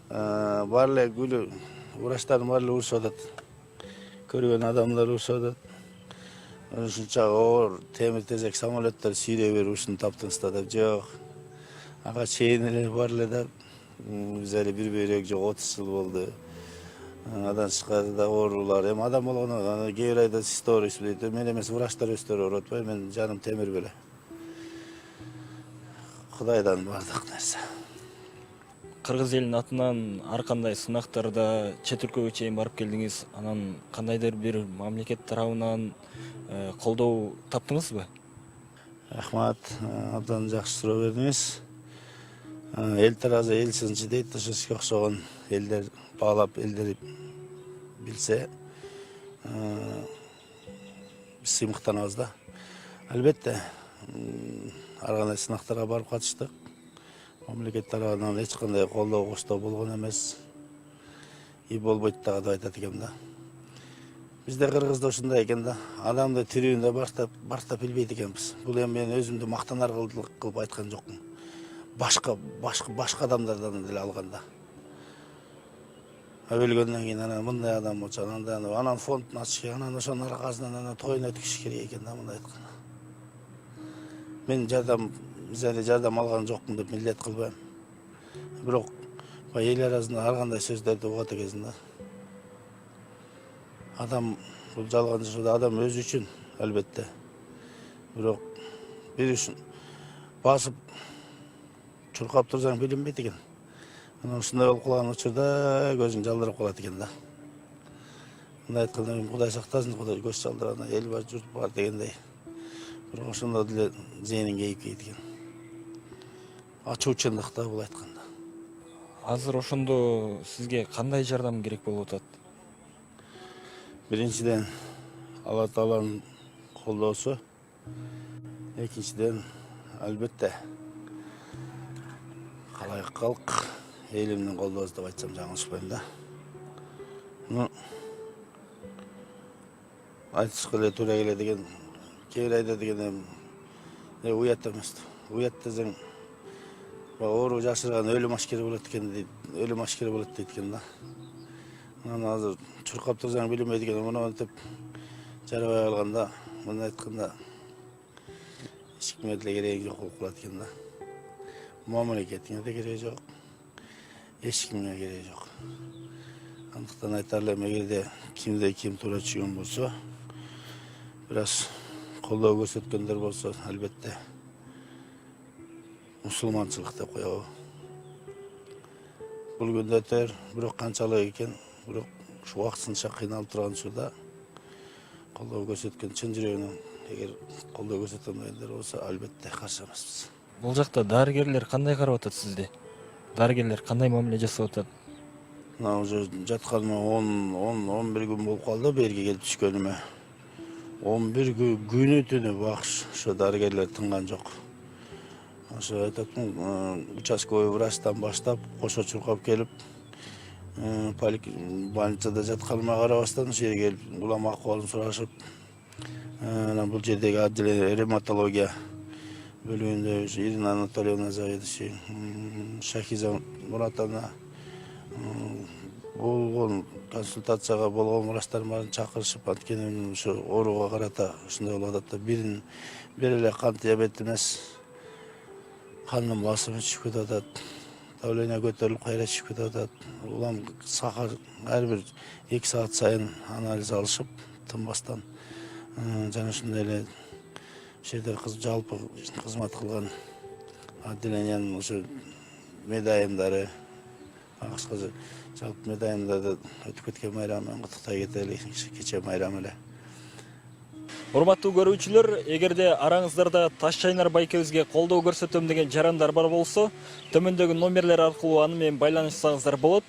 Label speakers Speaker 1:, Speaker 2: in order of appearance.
Speaker 1: Барлы гүлі врачтардың барлы урушуп атат. Көрген адамдар урушуп атат. Ушунча оор темир тезек самолеттер сүйрөй берип ушуну таптыңыздар деп жок. Ага чейин эле бар эле да биз эле бир бөйрөк жок 30 жыл болду. Адан чыкканда да оорулар. Эми адам болгону кээ бир айда сторис дейт. Мен эмес врачтар өздөрү ооруп атпайбы, мен жаным темир беле. Кудайдан бардык нерсе.
Speaker 2: Кыргыз элинин атынан ар кандай сынактарда чет өлкөгө чейин барып келдиңиз. Анан кандайдыр бир мамлекет тарабынан колдоо таптыңызбы?
Speaker 1: Рахмат, абдан жакшы суроо бердиңиз. Эл таразы эл сынчы дейт, ошого окшогон элдер баалап, элдер билсе, биз сыймыктанабыз да. Албетте, ар кандай сынактарга барып катыштык. Мамлекет тарабынан эч кандай колдоо коштоо болгон эмес. И болбойт дагы деп айтат экем да. Бизде Кыргызда ушундай экен да. Адамды тирүүндө баштап билбейт экенбиз. Бул эми мен өзүмдү мактанарлык кылып айткан жокмун. Башка адамдардан деле алганда. Өлгөндөн кийин анан мындай адам болчу, анан фондун ачыш керек, анан ошонун аркасынан анан тоюн өткүзүш керек экен да, мындай айтканда. Мен жардам алган жокмун деп милдет кылбайм. Бирок эл арасында ар кандай сөздөрдү угат экенсиң да. Адам бул жалган жашоодо адам өзү үчүн албетте. Бирок бир үчүн басып чуркап турсаң билинбейт экен. Анан ушундай болуп калган учурда көзүң жалдырап калат экен да. Мындай айтканда Кудай сактасын, Кудай көз жалдырган эл бар, журт бар дегендей. Бирок ошондо деле зээнин кейип кетет экен. Ачуучундук да бул айтканда.
Speaker 2: Азыр ошондо сизге кандай жардам керек болуп атат?
Speaker 1: Биринчиден Алла Тааланын колдоосу, экинчиден албетте калайык калк элимдин колдоосу деп айтсам жаңылышпайм да. Айтышка эле туура келет экен. Кээ бир айда деген уят эмес. Уят десең оору жашырган өлүм ашкер болот экен дейт. Өлүм ашкер болот дейт экен да. Анан азыр чуркап турсаң билинбейт экен. Муну деп жарабай калганда, мындай айтканда эч кимге деле кереги жок болуп калат экен да. Мамлекетиңе да кереги жок. Эч кимге кереги жок. Андыктан айтар элем, эгерде кимде ким туура түшүгөн болсо, бир аз колдоо көрсөткөндөр болсо, албетте мусулманчылык деп коебу. Бул күндө өтөр, бирок канчалык экен, бирок ушу убактысынча кыйналып турган учурда колдоо көрсөткөн чын жүрөгүнөн эгер колдоо көрсөтөмдөгөндөр болсо, албетте каршы эмеспиз.
Speaker 2: Бул жакта дарыгерлер кандай карап атат сизди? Дарыгерлер кандай мамиле жасап атат?
Speaker 1: Мына уже жатканыма 10-11 күн болуп калды берге келип түшкөнүмө. 11 күнү түнү багыш, ошо дарыгерлер тынган жок. Ошо айтатмын, участковый врачтан баштап кошо чуркап келип, больницада жатканыма карабастан ошо жерге келип улам акыбалымды сурашып, анан бул жердеги отделение ревматология бөлүмүндө Ирина Анатольевна заведующий, Шахиза Муратовна болгон консультацияга болгон врачтардын баарын чакырышып, анткени ошо ооруга карата ушундай болуп атат да, бир эле кант диабет эмес, кандын басымы түшүп кетип атат, давление көтөрүлүп кайра түшүп кетип атат. Улам сахар ар бир 2 саат сайын анализ алышып, тынбастан. Жана ушундай эле жерде жалпы кызмат кылган отделениянын ошо медайымдары, акча жалпы медайымдарды өтүп кеткен майрам менен куттуктай кетели, кече майрам эле.
Speaker 2: Урматтуу көрүүчүлөр, эгерде араңыздарда Таш Чайнар байкебизге колдоо көрсөтөм деген жарандар бар болсо, төмөндөгү номерлер аркылуу аны менен байланышсаңыздар болот.